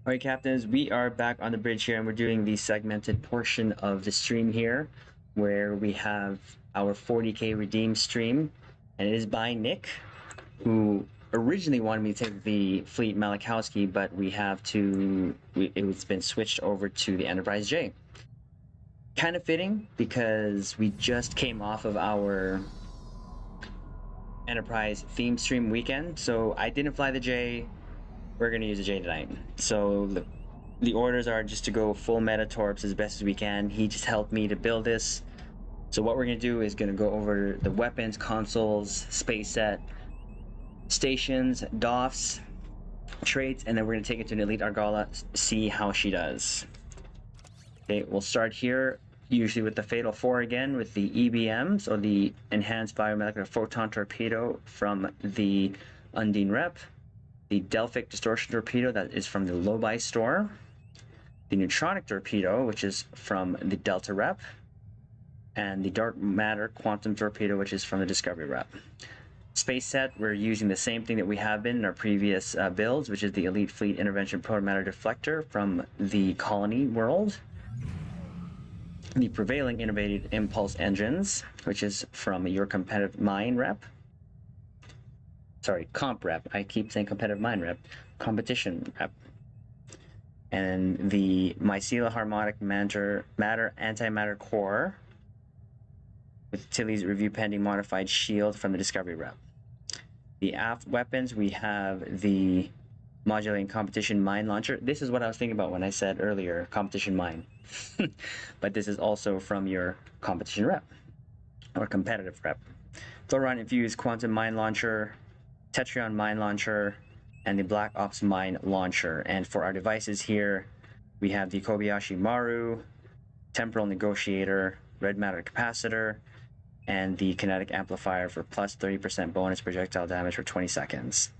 All right, captains, we are back on the bridge here, and we're doing the segmented portion of the stream here, where we have our 40k redeem stream, and it is by Nick, who originally wanted me to take the fleet Malachowski, but it's been switched over to the Enterprise J. Kind of fitting because we just came off of our Enterprise theme stream weekend, so I didn't fly the J. We're going to use the J tonight. So the orders are just to go full meta Torps as best as we can. He just helped me to build this. So what we're going to do is going to go over the weapons, consoles, space set, stations, DOFs, traits, and then we're going to take it to an Elite Argala, see how she does. Okay, we'll start here, usually with the Fatal 4 again, with the EBMs, or the Enhanced Biomolecular Photon Torpedo from the Undine Rep, the Delphic Distortion Torpedo that is from the Lobi store, the Neutronic Torpedo, which is from the Delta Rep, and the Dark Matter Quantum Torpedo, which is from the Discovery Rep. Space set, we're using the same thing that we have been in our previous builds, which is the Elite Fleet Intervention Protomatter Deflector from the Colony world, the Prevailing Innovative Impulse Engines, which is from your Competitive Mine Rep. Sorry, Comp Rep. I keep saying Competitive Mine Rep. Competition Rep. And the Mycela Harmonic Matter Antimatter Core with Tilly's Review Pending Modified Shield from the Discovery Rep. The aft weapons, we have the Modulating Competition Mine Launcher. This is what I was thinking about when I said earlier, Competition Mine. But this is also from your Competition Rep, or Competitive Rep. Thoron Infused Quantum Mine Launcher, Tetrion Mine Launcher, and the Black Ops Mine Launcher. And for our devices here, we have the Kobayashi Maru, Temporal Negotiator, Red Matter Capacitor, and the Kinetic Amplifier for plus 30% bonus projectile damage for 20 seconds.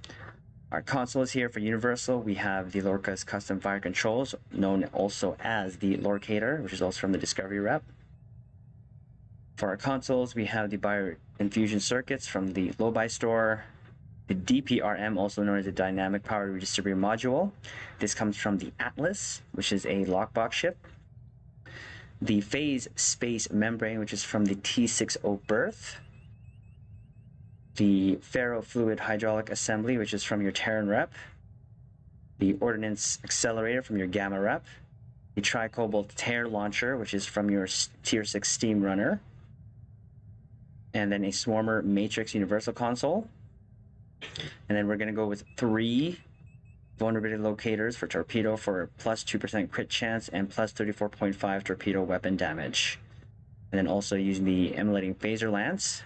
Our consoles here for Universal, we have the Lorca's Custom Fire Controls, known also as the Lorcator, which is also from the Discovery Rep. For our consoles, we have the Bioinfusion Circuits from the Lobi store, the DPRM, also known as the Dynamic Power Redistributor Module. This comes from the Atlas, which is a lockbox ship. The Phase Space Membrane, which is from the T60 Berth. The Ferrofluid Hydraulic Assembly, which is from your Terran Rep. The Ordnance Accelerator from your Gamma Rep. The Tricobalt Tear Launcher, which is from your Tier 6 Steam Runner. And then a Swarmer Matrix Universal Console. And then we're going to go with 3 vulnerability locators for torpedo for plus 2% crit chance and plus 34.5 torpedo weapon damage. And then also using the emulating phaser lance.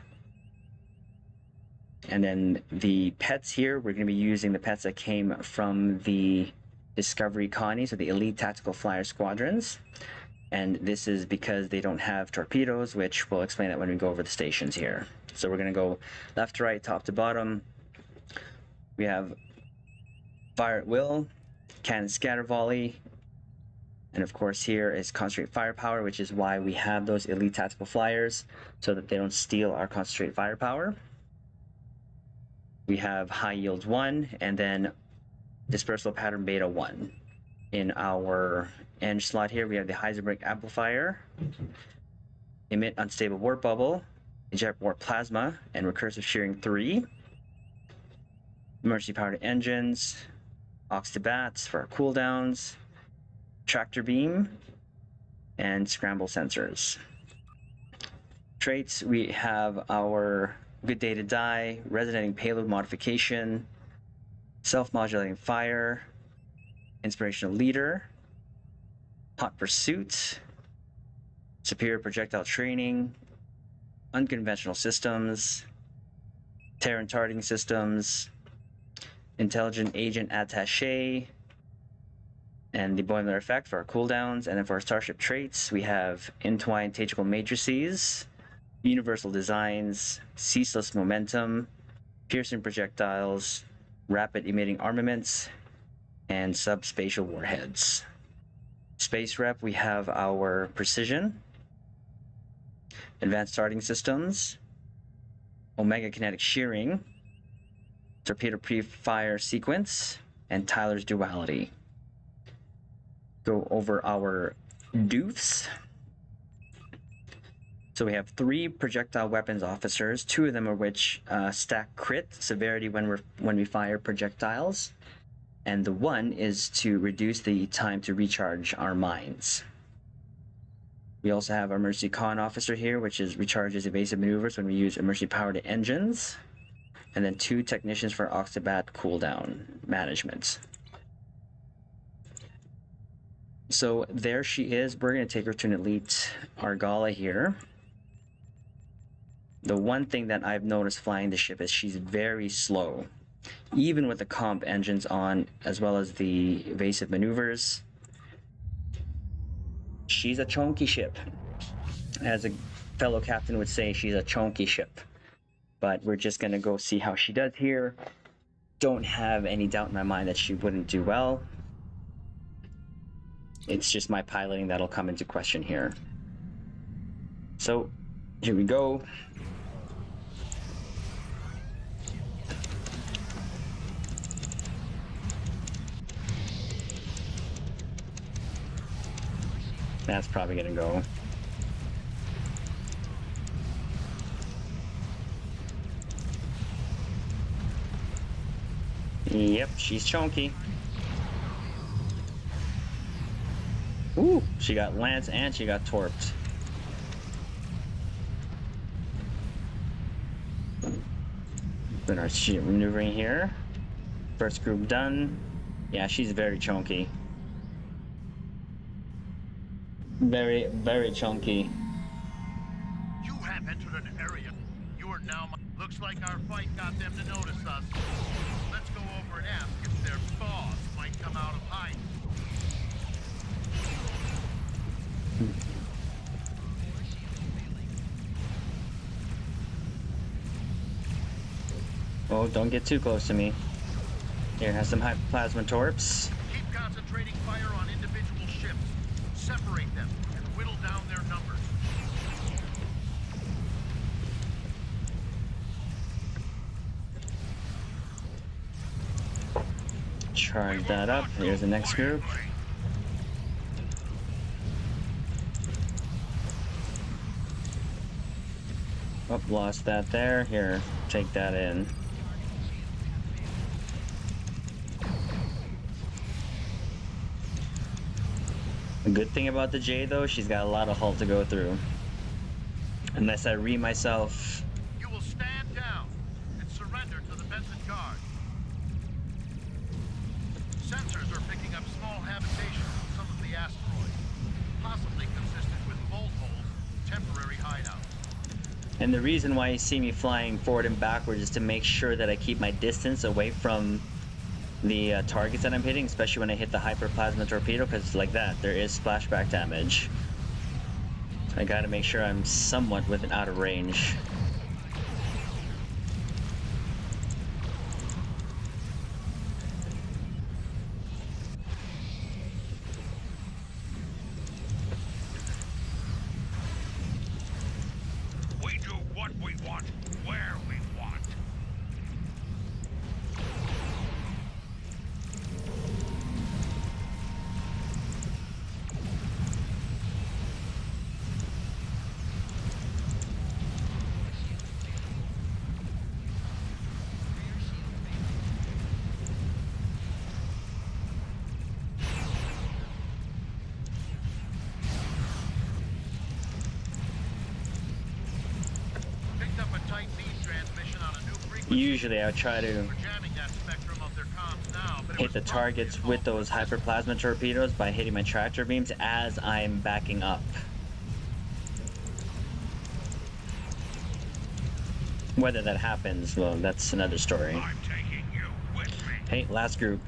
And then the pets here, we're going to be using the pets that came from the Discovery Connie, so the Elite Tactical Flyer Squadrons. And this is because they don't have torpedoes, which we'll explain that when we go over the stations here. So we're going to go left to right, top to bottom. We have Fire at Will, Cannon Scatter Volley, and of course here is Concentrate Firepower, which is why we have those Elite Tactical Flyers, so that they don't steal our Concentrate Firepower. We have High Yield 1, and then Dispersal Pattern Beta 1. In our Eng slot here, we have the Heisenberg Amplifier, Emit Unstable Warp Bubble, Eject Warp Plasma, and Recursive Shearing 3. Emergency Powered Engines, Aux to Bats for our cooldowns, Tractor Beam, and Scramble Sensors. Traits, we have our Good Day to Die, Resonating Payload Modification, Self-Modulating Fire, Inspirational Leader, Hot Pursuit, Superior Projectile Training, Unconventional Systems, Terran Targeting Systems, Intelligent Agent Attaché, and the Boimler Effect for our cooldowns. And then for our Starship Traits, we have Entwined Tactical Matrices, Universal Designs, Ceaseless Momentum, Piercing Projectiles, Rapid Emitting Armaments, and Subspatial Warheads. Space Rep, we have our Precision, Advanced Starting Systems, Omega Kinetic Shearing, Torpedo Pre-Fire Sequence, and Tyler's Duality. go over our doofs. So we have 3 projectile weapons officers, 2 of them are which stack crit severity when we fire projectiles, and the 1 is to reduce the time to recharge our mines. We also have our emergency con officer here, which is recharges evasive maneuvers when we use emergency powered engines, and then 2 technicians for Octobat cooldown management. So there she is. We're going to take her to an elite Argala here. The one thing that I've noticed flying the ship is she's very slow. Even with the comp engines on, as well as the evasive maneuvers, she's a chonky ship. As a fellow captain would say, she's a chonky ship. But we're just going to go see how she does here. Don't have any doubt in my mind that she wouldn't do well. It's just my piloting that'll come into question here. So, here we go. That's probably gonna go. Yep, she's chunky. Ooh, she got Lance and she got Torped. Then our ship maneuvering here. First group done. Yeah, she's very chunky. Very, very chunky. You have entered an area. You are now. Looks like our fight got them to notice us. Let's go over and ask if their boss might come out of hiding. Oh, don't get too close to me. Here, have some plasma torps. Keep concentrating fire on individual ships. Separate them and whittle down their numbers. Charge that up. Here's the next group. Oh, lost that there. Here, take that in. The good thing about the J, though, she's got a lot of hull to go through. Unless I myself. You will stand down and surrender to the Benson Guard. Sensors are picking up small habitations on some of the asteroids, possibly consistent with bolt holes, temporary hideouts. And the reason why you see me flying forward and backwards is to make sure that I keep my distance away from the targets that I'm hitting, especially when I hit the hyperplasma torpedo, because like that, there is splashback damage. So I gotta make sure I'm somewhat within out of range. We do what we want, where we want. Picked up a tight beam transmission on a new frequency. Usually I try to We're jamming that spectrum of their comms now, but it hit was the targets with those hyperplasma torpedoes by hitting my tractor beams as I'm backing up. Whether that happens, well, that's another story. I'm taking you with me. Hey, last group.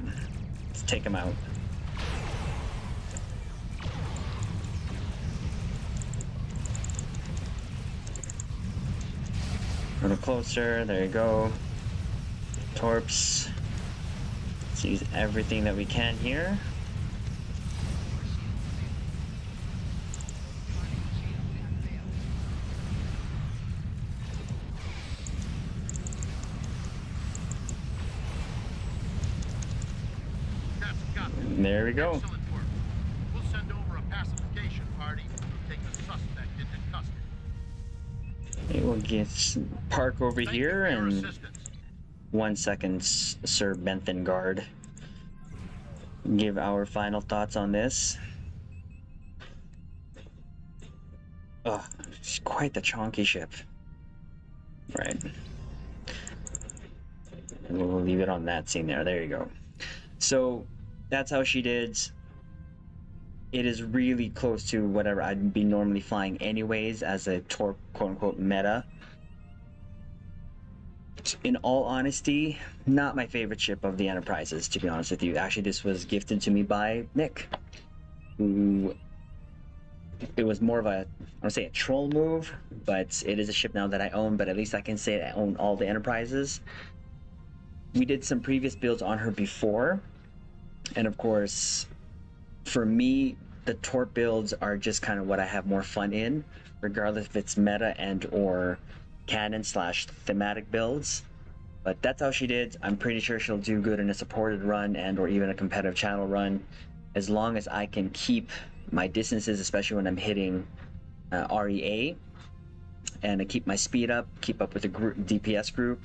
Let's take them out. A little closer. There you go. Torps. Let's use everything that we can here. That's got it. There we go. Excellent work. We'll take the suspect into custody. We'll get park over Thank you here for your and assistance. 1 second, Sir Bentham Guard. Give our final thoughts on this. Oh, it's quite the chonky ship. Right. And we'll leave it on that scene there. There you go. So that's how she did. It is really close to whatever I'd be normally flying anyways as a Torp quote-unquote meta. In all honesty, not my favorite ship of the Enterprises, to be honest with you. Actually, this was gifted to me by Nick, who... It was more of a, I want to say a troll move, but it is a ship now that I own, but at least I can say I own all the Enterprises. We did some previous builds on her before, and of course, for me, the Torp builds are just kind of what I have more fun in, regardless if it's meta and or canon / thematic builds. But that's how she did. I'm pretty sure she'll do good in a supported run and or even a competitive channel run, as long as I can keep my distances, especially when I'm hitting REA, and I keep my speed up, keep up with the group, DPS group.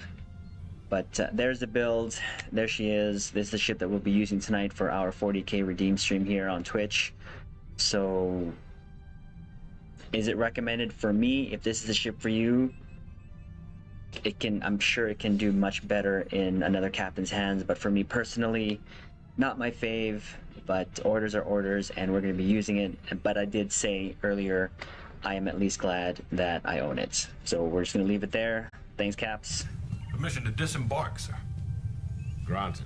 But there's the build. There she is. This is the ship that we'll be using tonight for our 40k redeem stream here on Twitch. So, is it recommended for me? If this is the ship for you, it can. I'm sure it can do much better in another captain's hands. But for me personally, not my fave. But orders are orders, and we're going to be using it. But I did say earlier, I am at least glad that I own it. So we're just going to leave it there. Thanks, Caps. Permission to disembark, sir. Granted.